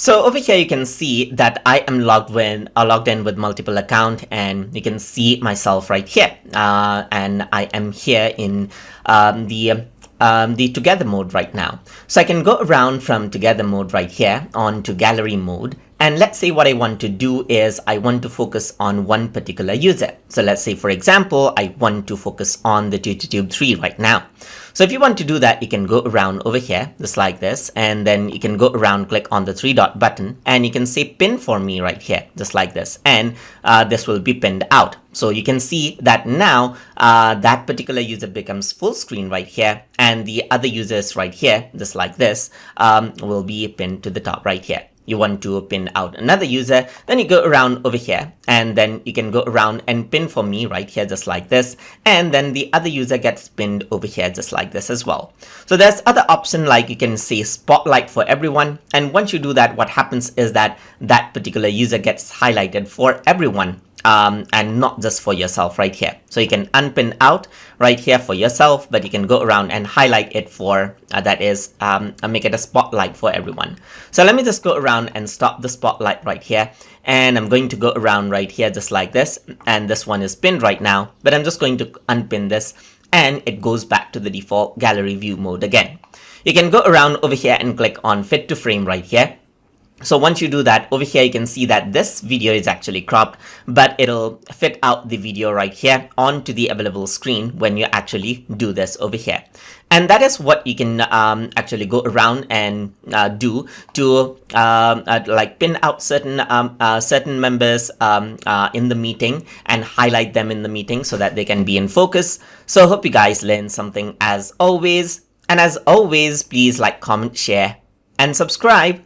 So over here you can see that I am logged in with multiple account, and you can see myself right here, and I am here in the together mode right now. So I can go around from together mode right here on to gallery mode. And let's say what I want to do is I want to focus on one particular user. So let's say, for example, I want to focus on the TutorTube3 right now. So if you want to do that, you can go around over here, just like this, and then you can go around, click on the three dot button, and you can say pin for me right here, just like this, and this will be pinned out. So you can see that now that particular user becomes full screen right here, and the other users right here, just like this, will be pinned to the top right here. You want to pin out another user, then you go around over here, and then you can go around and pin for me right here, just like this, and then the other user gets pinned over here, just like this as well. So there's other option, like you can say spotlight for everyone, and once you do that, what happens is that that particular user gets highlighted for everyone. And not just for yourself right here. So you can unpin out right here for yourself, but you can go around and highlight it for, that is, make it a spotlight for everyone. So let me just go around and stop the spotlight right here. And I'm going to go around right here just like this. And this one is pinned right now, but I'm just going to unpin this, and it goes back to the default gallery view mode again. You can go around over here and click on fit to frame right here. So once you do that, over here you can see that this video is actually cropped, but it'll fit out the video right here onto the available screen when you actually do this over here. And that is what you can actually go around and do to like pin out certain members in the meeting and highlight them in the meeting so that they can be in focus. So I hope you guys learned something as always. And as always, please like, comment, share, and subscribe.